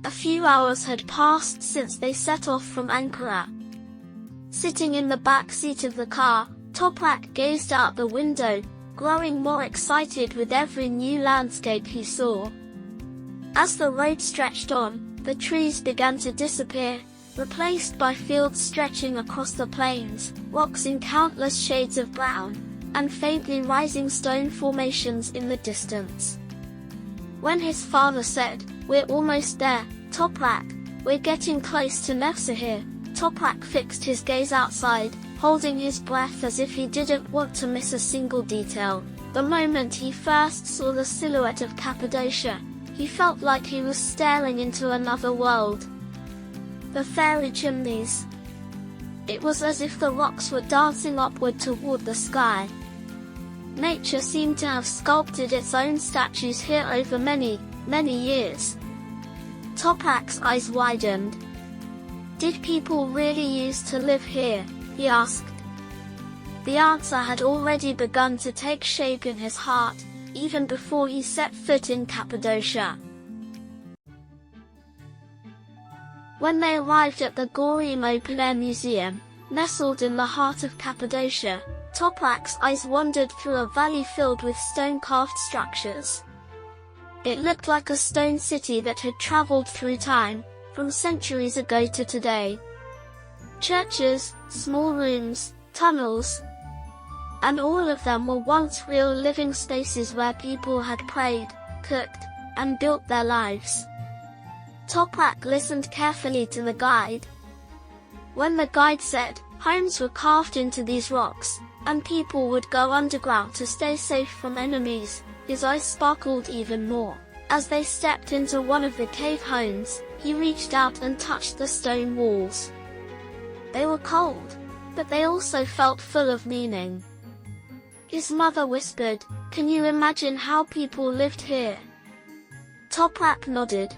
A few hours had passed since they set off from Ankara. Sitting in the back seat of the car, Toprak gazed out the window, growing more excited with every new landscape he saw. As the road stretched on, the trees began to disappear, replaced by fields stretching across the plains, rocks in countless shades of brown, and faintly rising stone formations in the distance. When his father said, "We're almost there, Toprak, we're getting close to Nevşehir," Toprak fixed his gaze outside, holding his breath as if he didn't want to miss a single detail. The moment he first saw the silhouette of Cappadocia, he felt like he was staring into another world. The fairy chimneys. It was as if the rocks were dancing upward toward the sky. Nature seemed to have sculpted its own statues here over many, many years. Toprak's eyes widened. Did people really used to live here, he asked. The answer had already begun to take shape in his heart, even before he set foot in Cappadocia. When they arrived at the Göreme Open-Air Museum, nestled in the heart of Cappadocia, Toprak's eyes wandered through a valley filled with stone-carved structures. It looked like a stone city that had traveled through time, from centuries ago to today. Churches, small rooms, tunnels, and all of them were once real living spaces where people had prayed, cooked, and built their lives. Toprak listened carefully to the guide. When the guide said, homes were carved into these rocks, and people would go underground to stay safe from enemies, his eyes sparkled even more. As they stepped into one of the cave homes, he reached out and touched the stone walls. They were cold, but they also felt full of meaning. His mother whispered, "Can you imagine how people lived here?" Toprak nodded.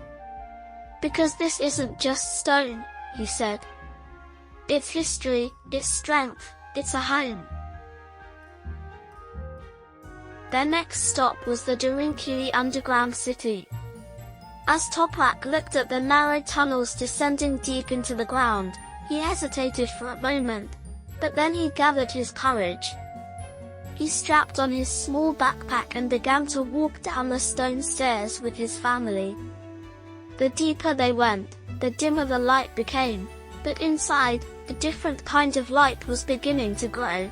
"Because this isn't just stone," he said. "It's history, it's strength, it's a home." Their next stop was the dreamy underground city. As Toprak looked at the narrow tunnels descending deep into the ground, he hesitated for a moment, but then he gathered his courage. He strapped on his small backpack and began to walk down the stone stairs with his family. The deeper they went, the dimmer the light became, but inside, a different kind of light was beginning to grow.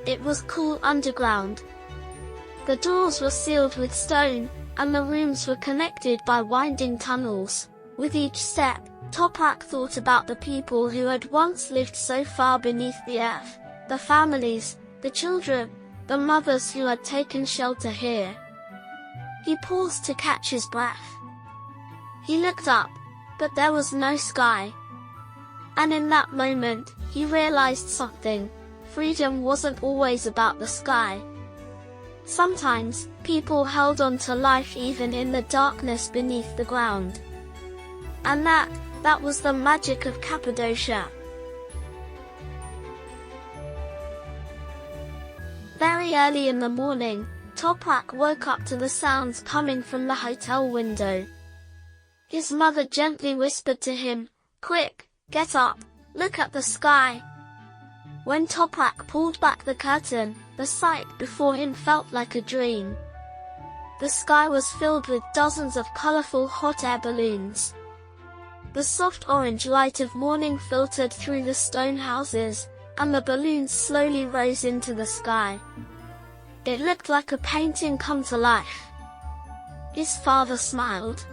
It was cool underground. The doors were sealed with stone, and the rooms were connected by winding tunnels. With each step, Toprak thought about the people who had once lived so far beneath the earth, the families, the children, the mothers who had taken shelter here. He paused to catch his breath. He looked up, but there was no sky. And in that moment, he realized something. Freedom wasn't always about the sky. Sometimes, people held on to life even in the darkness beneath the ground. And that was the magic of Cappadocia. Very early in the morning, Toprak woke up to the sounds coming from the hotel window. His mother gently whispered to him, "Quick, get up, look at the sky." When Toprak pulled back the curtain, the sight before him felt like a dream. The sky was filled with dozens of colorful hot air balloons. The soft orange light of morning filtered through the stone houses, and the balloons slowly rose into the sky. It looked like a painting come to life. His father smiled.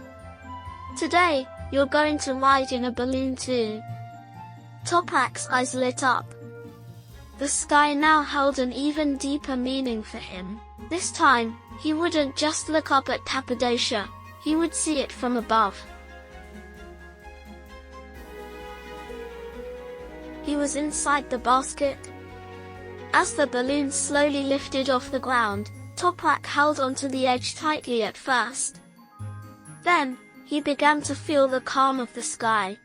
"Today, you're going to ride in a balloon too." Toprak's eyes lit up. The sky now held an even deeper meaning for him. This time, he wouldn't just look up at Cappadocia, he would see it from above. He was inside the basket. As the balloon slowly lifted off the ground, Toprak held onto the edge tightly at first. Then, he began to feel the calm of the sky.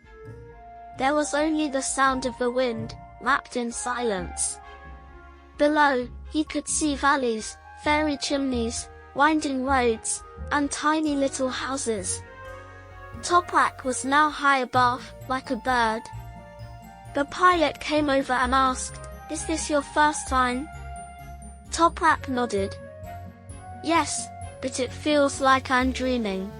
There was only the sound of the wind, wrapped in silence. Below, he could see valleys, fairy chimneys, winding roads, and tiny little houses. Toprak was now high above, like a bird. The pilot came over and asked, "Is this your first time?" Toprak nodded. "Yes, but it feels like I'm dreaming."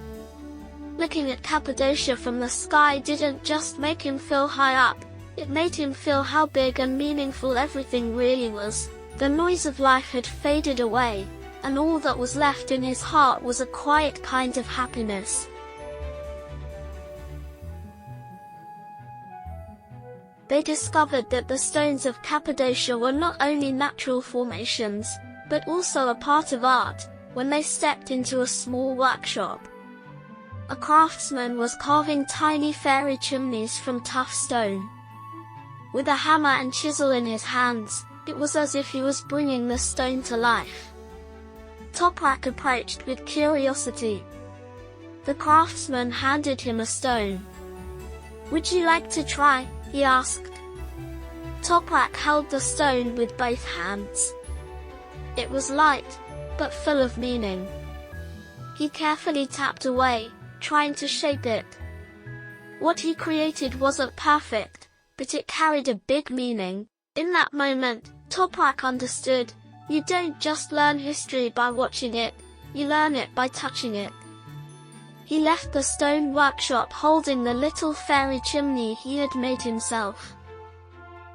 Looking at Cappadocia from the sky didn't just make him feel high up, it made him feel how big and meaningful everything really was. The noise of life had faded away, and all that was left in his heart was a quiet kind of happiness. They discovered that the stones of Cappadocia were not only natural formations, but also a part of art, when they stepped into a small workshop. A craftsman was carving tiny fairy chimneys from tough stone. With a hammer and chisel in his hands, it was as if he was bringing the stone to life. Toprak approached with curiosity. The craftsman handed him a stone. "Would you like to try?" he asked. Toprak held the stone with both hands. It was light, but full of meaning. He carefully tapped away, trying to shape it. What he created wasn't perfect, but it carried a big meaning. In that moment, Toprak understood, you don't just learn history by watching it, you learn it by touching it. He left the stone workshop holding the little fairy chimney he had made himself.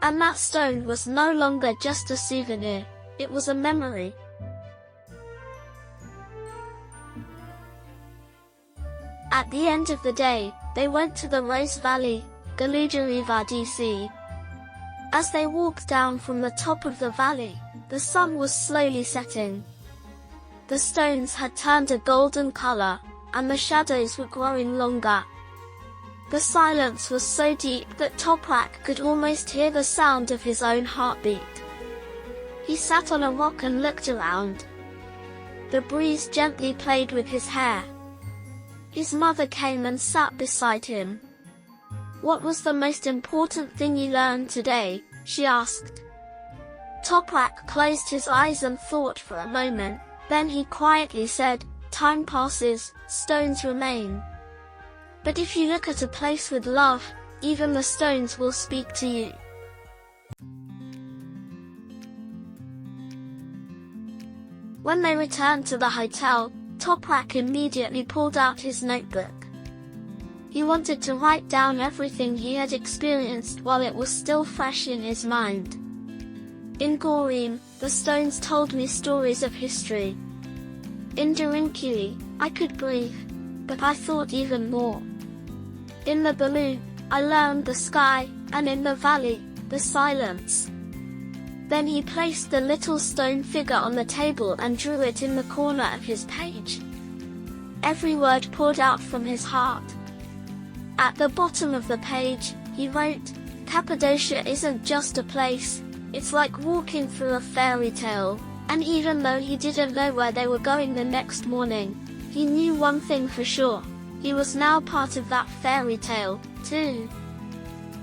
And that stone was no longer just a souvenir, it was a memory. At the end of the day, they went to the Rose Valley, Göreme Open-Air. As they walked down from the top of the valley, the sun was slowly setting. The stones had turned a golden color, and the shadows were growing longer. The silence was so deep that Toprak could almost hear the sound of his own heartbeat. He sat on a rock and looked around. The breeze gently played with his hair. His mother came and sat beside him. "What was the most important thing you learned today?" she asked. Toprak closed his eyes and thought for a moment, then he quietly said, "Time passes, stones remain. But if you look at a place with love, even the stones will speak to you." When they returned to the hotel, Toprak immediately pulled out his notebook. He wanted to write down everything he had experienced while it was still fresh in his mind. In Göreme, the stones told me stories of history. In dreamy, I could breathe, but I thought even more. In the balloon, I learned the sky, and in the valley, the silence. Then he placed the little stone figure on the table and drew it in the corner of his page. Every word poured out from his heart. At the bottom of the page, he wrote, "Cappadocia isn't just a place, it's like walking through a fairy tale." And even though he didn't know where they were going the next morning, he knew one thing for sure. He was now part of that fairy tale, too.